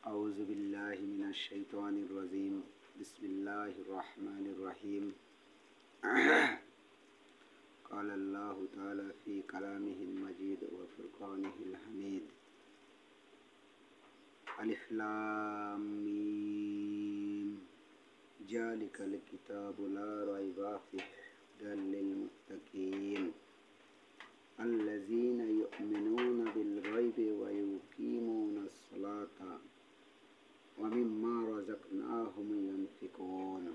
أعوذ بالله من الشيطان الرجيم بسم الله الرحمن الرحيم قال الله تعالى في كلامه المجيد وفرقانه الحميد ألف لام ميم ذلك الكتاب لا ريب فيه هدى للمتقين الذين يؤمنون بالغيب ويقيمون الصلاة ومما رزقناهم ينفقون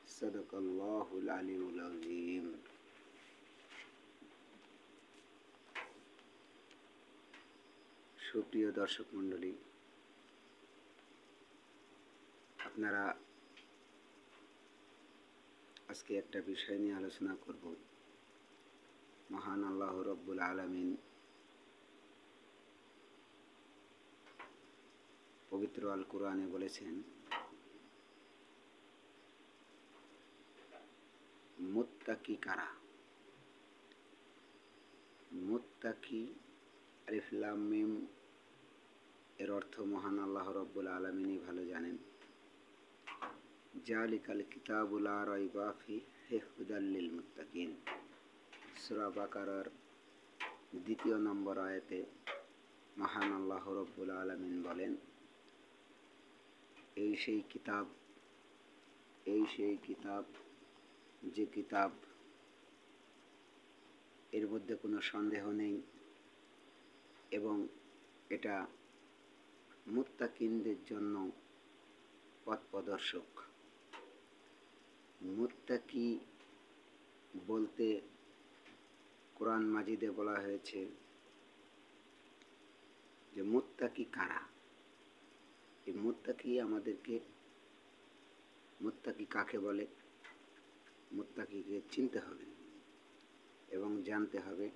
صدق الله العلي العظيم। সুপ্রিয় দর্শক মণ্ডলী, আপনারা আজকে একটা বিষয় নিয়ে আলোচনা করব। মহান আল্লাহ রব্বুল আলামিন পবিত্র আল কোরআনে বলেছেন, মুত্তাকি কারা। মুত্তাকি আলিফ লাম মিম এর অর্থ মহান আল্লাহ রব্বুল আলামিনই ভালো জানেন। জালিকাল কিতাবু লা রাইবা ফিহি হুদাল লিল মুত্তাকিন। সূরা বাকারার ২ নম্বর আয়াতে মহান আল্লাহ রব্বুল আলামিন বলেন, এই সেই কিতাব যে কিতাব এর মধ্যে কোনো সন্দেহ নেই এবং এটা মুত্তাকিনদের জন্য পথ প্রদর্শক। মুত্তাকি বলতে কোরআন মাজিদে বলা হয়েছে যে মুত্তাকি কারা। এই মুত্তাকি মুত্তাকি কাকে বলে, মুত্তাকিকে চিনতে হবে এবং জানতে হবে।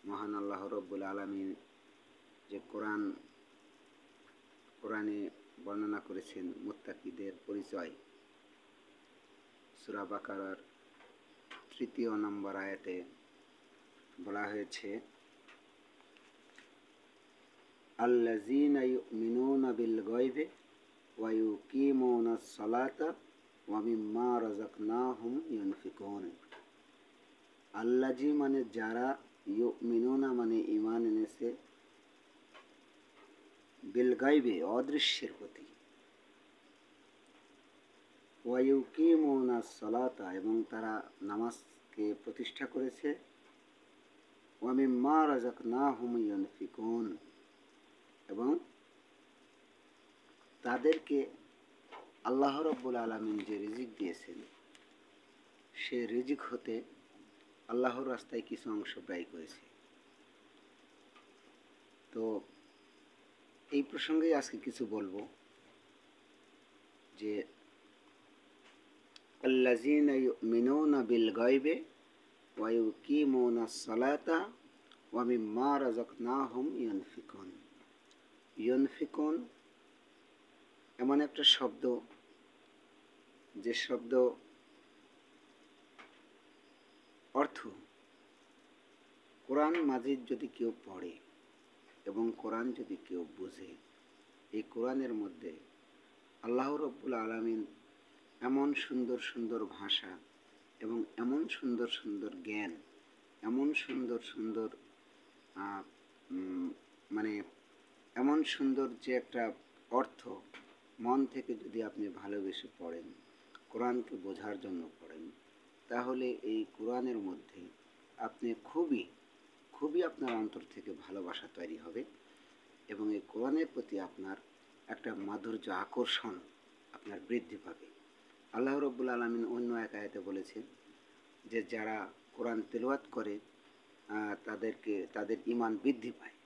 মহান আল্লাহ রব্বুল আলামিন যে কোরআনে বর্ণনা করেছেন মুত্তাকিদের পরিচয়, সূরা বাকারার ৩ নম্বর আয়াতে বলা হয়েছে, আল্লাযীনা ইউমিনুনা বিল গায়বি ওয়া ইউকিমুনাস সালাতা ওয়া মিম্মা রাযাকনাহুম ইউনফিকুন। আল্লাযী মানে যারা, ইউমিনুনা মানে ঈমান এনেছে, বিল গায়বি অদৃশ্যের প্রতি, ওয়া ইউকিমুনাস সালাতা এবং তারা নামাজকে প্রতিষ্ঠা করেছে, ওয়া মিম্মা রাযাকনাহুম ইউনফিকুন এবং তাদেরকে আল্লাহ রব্বুল আলামিন যে রিজিক দিয়েছেন সে রিজিক হতে আল্লাহর রাস্তায় কিছু অংশ ব্যয় করেছে। তো এই প্রসঙ্গে আজকে কিছু বলবো যে আল্লাযীনা ইউমিনুনা বিল গায়বি ওয়া ইউকিমুনাস সালাতা ওয়া মিম্মা রাযাকনাহুম ইউনফিকুন। ইউনফিকুন এমন একটা শব্দ যে শব্দ অর্থ কোরআন মাজিদ যদি কেউ পড়ে এবং কোরআন যদি কেউ বোঝে, এই কোরআনের মধ্যে আল্লাহ রব্বুল আলামিন এমন সুন্দর সুন্দর ভাষা এবং এমন সুন্দর সুন্দর জ্ঞান, এমন সুন্দর সুন্দর এমন সুন্দর যে একটা অর্থ, মন থেকে যদি আপনি ভালোবেসে পড়েন, কোরআনকে বোঝার জন্য পড়েন, তাহলে এই কোরআনের মধ্যে আপনি খুবই আপনার অন্তর থেকে ভালোবাসা তৈরি হবে এবং এই কোরআনের প্রতি আপনার একটা মাধুর্য, আকর্ষণ আপনার বৃদ্ধি পাবে। আল্লাহ রব্বুল আলামিন অন্য এক আয়াতে বলেছেন যে যারা কোরআন তেলাওয়াত করে তাদের ঈমান বৃদ্ধি পায়।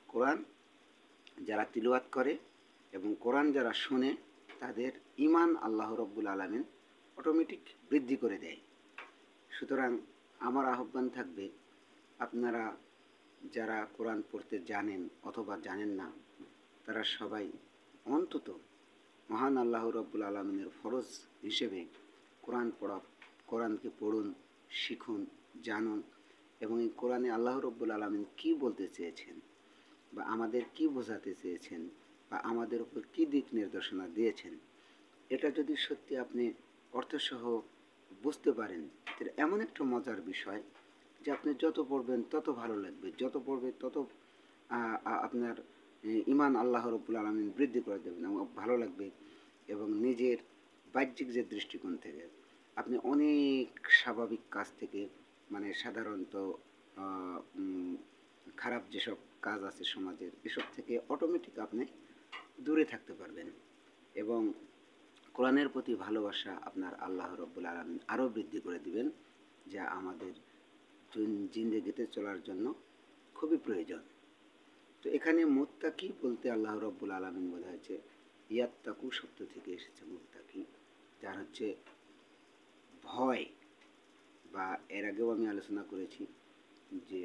কোরআন যারা তিলাওয়াত করে এবং কোরআন যারা শুনে তাদের ঈমান আল্লাহ রব্বুল আলামিন অটোমেটিক বৃদ্ধি করে দেয়। সুতরাং আমার আহ্বান থাকবে, আপনারা যারা কোরআন পড়তে জানেন অথবা জানেন না, তারা সবাই অন্তত মহান আল্লাহ রব্বুল আলামিনের ফরজ হিসেবে কোরআনকে পড়ুন, শিখুন, জানুন এবং এই কোরআনে আল্লাহ রব্বুল আলামিন কী বলতে চেয়েছেন, বা আমাদের কি বোঝাতে চেয়েছেন বা আমাদের উপর কী দিক নির্দেশনা দিয়েছেন, এটা যদি সত্যি আপনি অর্থসহ বুঝতে পারেন, এটা এমন একটা মজার বিষয় যে আপনি যত পড়বেন তত ভালো লাগবে, যত পড়বে তত আপনার ইমান আল্লাহ রব্বুল আলামিন বৃদ্ধি করে দেবেন এবং ভালো লাগবে। এবং নিজের বাহ্যিক যে দৃষ্টিকোণ থেকে আপনি অনেক স্বাভাবিক কাজ থেকে, মানে সাধারণত খারাপ যেসব কাজ আছে সমাজের, এসব থেকে অটোমেটিক আপনি দূরে থাকতে পারবেন এবং কোরআনের প্রতি ভালোবাসা আপনার আল্লাহ রব্বুল আলামিন আরও বৃদ্ধি করে দিবেন, যা আমাদের জিন্দেগিতে চলার জন্য খুবই প্রয়োজন। তো এখানে মুত্তাকি বলতে আল্লাহ রব্বুল আলামিন বোঝাচ্ছে, ইয়াত্তাকু শব্দ থেকে এসেছে মুত্তাকি, যার হচ্ছে ভয়। বা এর আগেও আমি আলোচনা করেছি যে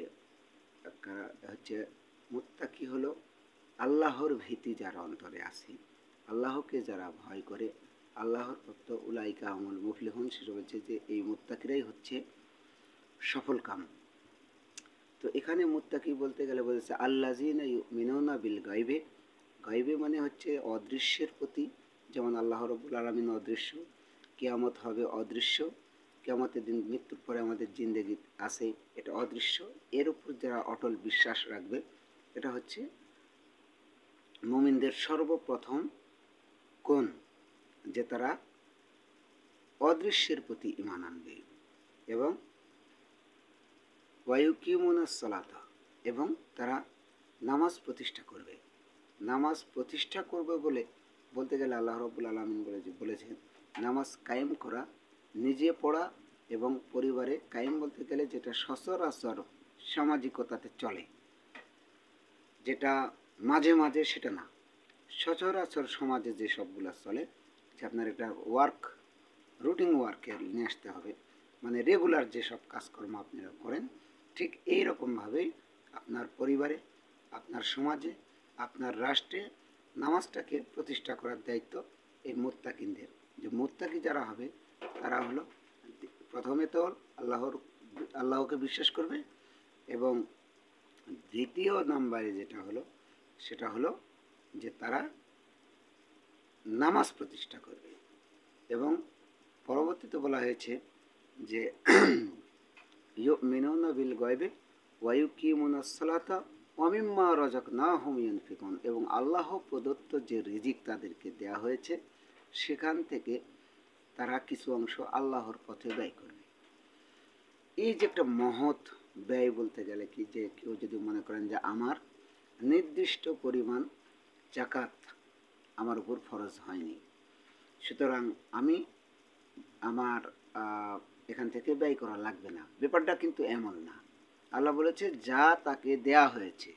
হচ্ছে মুত্তাকি হলো আল্লাহর ভীতি যার অন্তরে আছে, আল্লাহকে যারা ভয় করে, আল্লাহর ভক্ত, উলাইকা আমল মুফলিহুন, সেটা বলছে যে এই মুত্তাকিরাই হচ্ছে সফল কাম। তো এখানে মুত্তাকি বলতে গেলে বলেছে আল্লাযিনা ইউমিনুনা বিল গায়বে। গায়বে মানে হচ্ছে অদৃশ্যের প্রতি, যেমন আল্লাহ রাব্বুল আলামিন অদৃশ্য, কিয়ামত হবে অদৃশ্য, কিয়ামতের দিন মৃত্যুর পরে আমাদের জিন্দেগি আছে, এটা অদৃশ্য। এর উপর যারা অটল বিশ্বাস রাখবে, এটা হচ্ছে মুমিনদের সর্বপ্রথম কোণ, যে তারা অদৃশ্যের প্রতি ঈমান আনবে এবং ওয়ায়ুকিমুনাস সালাতা, এবং তারা নামাজ প্রতিষ্ঠা করবে। নামাজ প্রতিষ্ঠা করবে বলতে গেলে আল্লাহ রাব্বুল আলামিন বলেছেন নামাজ কায়েম করা, নিজে পড়া এবং পরিবারে কায়েম বলতে গেলে যেটা সচরাচর সামাজিকতাতে চলে, যেটা মাঝে মাঝে সেটা না, সচরাচর সমাজে যে সবগুলো চলে, যে আপনার একটা রুটিন ওয়ার্কে নিয়ে আসতে হবে, মানে রেগুলার যেসব কাজকর্ম আপনারা করেন, ঠিক এই রকমভাবেই আপনার পরিবারে, আপনার সমাজে, আপনার রাষ্ট্রে নামাজটাকে প্রতিষ্ঠা করার দায়িত্ব এই মুত্তাকিনদের। যে মুত্তাকি যারা হবে তারা হলো প্রথমে তো আল্লাহকে বিশ্বাস করবে এবং দ্বিতীয় নম্বরে যেটা হলো সেটা হলো যে তারা নামাজ প্রতিষ্ঠা করবে। এবং পরবর্তীতে বলা হয়েছে যে ইউমিনুনা বিল গায়বি ওয়া ইউকিমুনাস সালাতা ওয়া মিম্মা রাযাকনাহুম ইউনফিকুন, এবং আল্লাহ প্রদত্ত যে রিজিক তাদেরকে দেয়া হয়েছে সেখান থেকে তারা কিছু অংশ আল্লাহর পথে ব্যয় করবে। এই যে একটা মহৎ ব্যয়, বলতে গেলে কি, যে কেউ যদি মনে করেন যে আমার নির্দিষ্ট পরিমাণ যাকাত আমার উপর ফরজ হয়নি, সুতরাং আমি আমার এখান থেকে ব্যয় করা লাগবে না, ব্যাপারটা কিন্তু এমন না। আল্লাহ বলেছে যা তাকে দেয়া হয়েছে।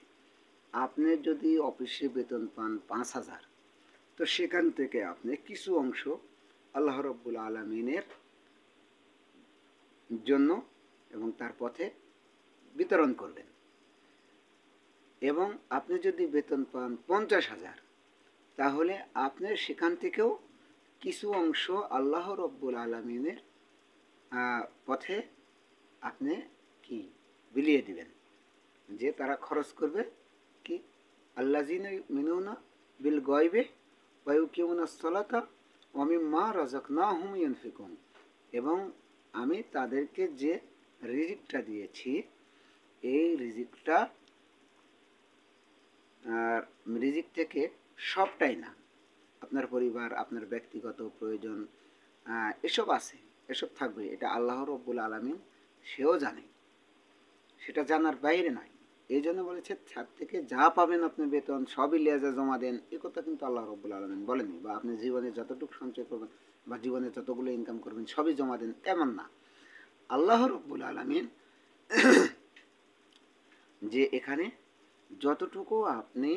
আপনি যদি অফিসে বেতন পান 5,000, তো সেখান থেকে আপনি কিছু অংশ আল্লাহ রাব্বুল আলামিনের জন্য এবং তার পথে বিতরণ করবেন। এবং আপনি যদি বেতন পান 50,000, তাহলে আপনি সেখান থেকেও কিছু অংশ আল্লাহ রাব্বুল আলামিনের পথে আপনি কি বিলিয়ে দিবেন, যে তারা খরচ করবে কি আল্লাযিনা ইউমিনুনা বিল গায়বি ওয়া ইউকিমুনাস সালাতা ওয়া মিম্মা রাযাকনাহুম ইউনফিকুন, এবং আমি তাদেরকে যে রিজিকটা দিয়েছি, এই রিজিক থেকে সবটাই না, আপনার পরিবার, আপনার ব্যক্তিগত প্রয়োজন এসব আছে, এসব থাকবে, এটা আল্লাহ রাব্বুল আলামিন সেও জানে, সেটা জানার বাইরে নয়। এই জন্য বলেছে ছাদ থেকে যা পাবেন আপনি বেতন সবই লেজা জমা দেন, এ কথা কিন্তু আল্লাহ রাব্বুল আলামিন বলেনি। বা আপনি জীবনে যতটুকু সঞ্চয় করবেন বা জীবনে যতগুলো ইনকাম করবেন সবই জমা দেন, এমন না। আল্লাহ রাব্বুল আলামিন যে এখানে যতটুকু আপনি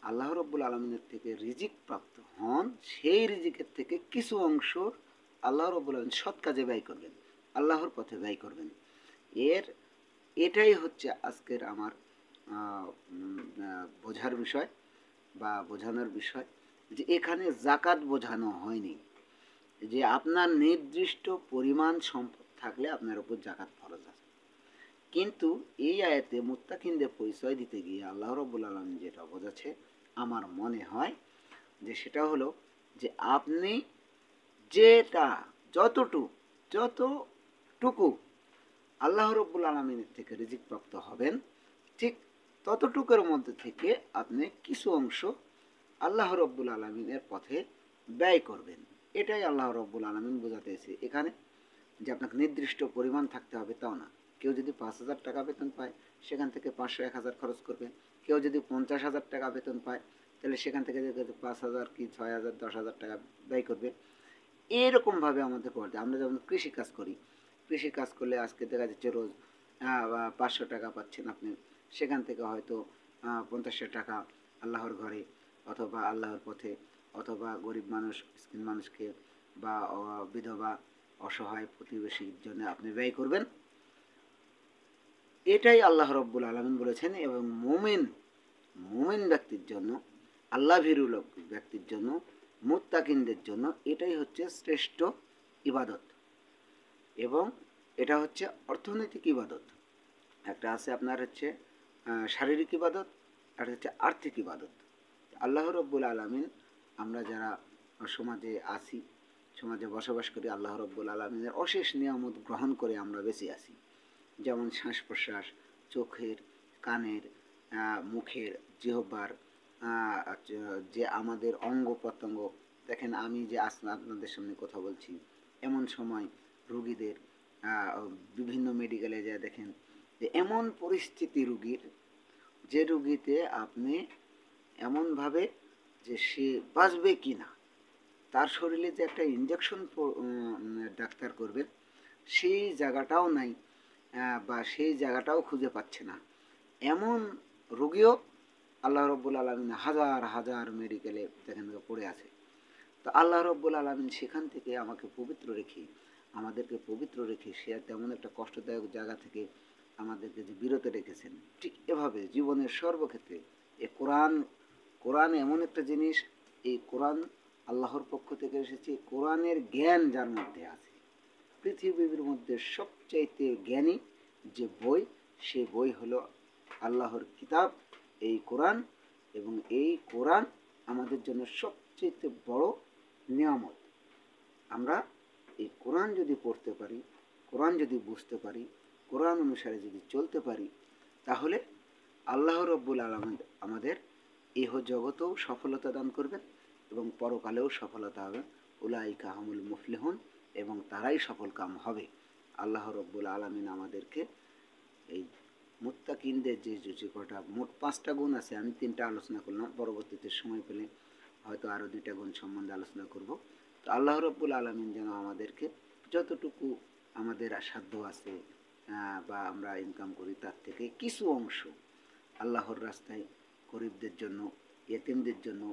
আল্লাহ রাব্বুল আলামিনের থেকে রিজিক প্রাপ্ত হন, সেই রিজিকের থেকে কিছু অংশ আল্লাহ রাব্বুল আলামিন সৎ কাজে ব্যয় করবেন, আল্লাহর পথে ব্যয় করবেন। এটাই হচ্ছে আজকের আমার বোঝার বিষয় বা বোঝানোর বিষয়, যে এখানে যাকাত বোঝানো হয়নি যে আপনার নির্দিষ্ট পরিমাণ সম্পদ থাকলে আপনার উপর যাকাত ফরজ আছে। কিন্তু এই আয়াতে মুত্তাকিনদের পরিচয় দিতে গিয়ে আল্লাহ রাব্বুল আলামিন যেটা বোঝাচ্ছে আমার মনে হয় যে সেটা হলো যে আপনি যেটা যতটুকু আল্লাহ রাব্বুল আলামিনের থেকে রিজিক প্রাপ্ত হবেন, ঠিক ততটুকুর মধ্যে থেকে আপনি কিছু অংশ আল্লাহ রাব্বুল আলামিনের পথে ব্যয় করবেন। এটাই আল্লাহ রাব্বুল আলামিন বোঝাতে চেয়েছে এখানে, যে আপনাকে নির্দিষ্ট পরিমাণ থাকতে হবে তাও না। কেউ যদি 5,000 টাকা বেতন পায় সেখান থেকে 500 1,000 খরচ করবে। কেউ যদি 50,000 টাকা বেতন পায় তাহলে সেখান থেকে 5,000 কি 6,000 10,000 টাকা ব্যয় করবে। এরকমভাবে আমাদের করতে, আমরা যেমন কৃষিকাজ করি, কৃষিকাজ করলে আজকে দেখা যাচ্ছে রোজ 500 টাকা পাচ্ছেন আপনি, সেখান থেকে হয়তো 50 টাকা আল্লাহর ঘরে অথবা আল্লাহর পথে অথবা গরিব মানুষ মিসকিন মানুষকে বা বিধবা অসহায় প্রতিবেশীর জন্য আপনি ব্যয় করবেন। এটাই আল্লাহ রব্বুল আলামিন বলেছেন। এবং মুমিন ব্যক্তির জন্য, আল্লাহ ভীরু ব্যক্তির জন্য, মুত্তাকিনদের জন্য এটাই হচ্ছে শ্রেষ্ঠ ইবাদত। এবং এটা হচ্ছে অর্থনৈতিক ইবাদত। একটা আছে আপনার হচ্ছে শারীরিক ইবাদত, আর হচ্ছে আর্থিক ইবাদত। আল্লাহ রব্বুল আলামিন, আমরা যারা সমাজে আছি, সমাজে বসবাস করি, আল্লাহ রব্বুল আলামিনের অশেষ নিয়ামত গ্রহণ করে আমরা বেঁচে আছি। যেমন শ্বাস প্রশ্বাস, চোখের, কানের, মুখের, জিহ্বার, যে আমাদের অঙ্গ প্রত্যঙ্গ। দেখেন আমি যে আপনাদের সামনে কথা বলছি, এমন সময় রুগীদের বিভিন্ন মেডিকেলে যায় দেখেন যে এমন পরিস্থিতি রুগীর, যে রুগীতে আপনি এমনভাবে যে সে বাঁচবে কি না, তার শরীরে যে একটা ইঞ্জেকশন ডাক্তার করবেন সেই জায়গাটাও নাই, বা সেই জায়গাটাও খুঁজে পাচ্ছে না, এমন রোগীও আল্লাহ রব্বুল আলামিন হাজার হাজার মেডিকেলে দেখেন পড়ে আছে। তো আল্লাহ রব্বুল আলামিন সেখান থেকে আমাদেরকে পবিত্র রেখে সে তেমন একটা কষ্টদায়ক জায়গা থেকে আমাদেরকে যে বিরত রেখেছেন। ঠিক এভাবে জীবনের সর্বক্ষেত্রে এই কোরআন এমন একটা জিনিস, এই কোরআন আল্লাহর পক্ষ থেকে এসেছে। কোরআনের জ্ঞান যার মধ্যে আছে, পৃথিবীর মধ্যে সবচাইতে জ্ঞানী যে বই, সে বই হলো আল্লাহর কিতাব, এই কোরআন। এবং এই কোরআন আমাদের জন্য সবচেয়ে বড় নিয়ামত। আমরা এই কোরআন যদি পড়তে পারি, কোরআন যদি বুঝতে পারি, কোরআন অনুসারে যদি চলতে পারি, তাহলে আল্লাহ রব্বুল আলামিন আমাদের ইহ জগতেও সফলতা দান করবেন এবং পরকালেও সফলতা হবে। উলাইকা হুমুল মুফলিহুন, এবং তারাই সফল কাম হবে। আল্লাহ রব্বুল আলামিন আমাদেরকে এই মুত্তাকিনদের যে কটা মোট 5টা গুণ আছে, আমি 3টা আলোচনা করলাম, পরবর্তীতে সময় পেলে হয়তো আরও 2টা গুণ সম্বন্ধে আলোচনা করব। তো আল্লাহ রব্বুল আলামিন যেন আমাদেরকে যতটুকু আমাদের সাধ্য আছে বা আমরা ইনকাম করি তার থেকে কিছু অংশ আল্লাহর রাস্তায় গরিবদের জন্য, ইয়েতিমদের জন্য,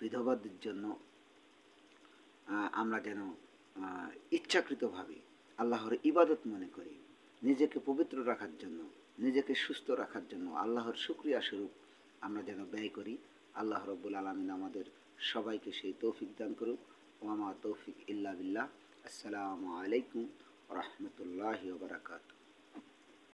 বিধবাদের জন্য আমরা যেন ইচ্ছাকৃতভাবে আল্লাহর ইবাদত মনে করি, নিজেকে পবিত্র রাখার জন্য, নিজেকে সুস্থ রাখার জন্য আল্লাহর শুকরিয়া স্বরূপ আমরা যেন ব্যয় করি। আল্লাহ রব্বুল আলামিন আমাদের সবাইকে সেই তৌফিক দান করুক। ওয়া মা তৌফিক ইল্লা বিল্লাহ। আসসালামু আলাইকুম ওয়া রাহমাতুল্লাহি ওয়া বারাকাতুহু।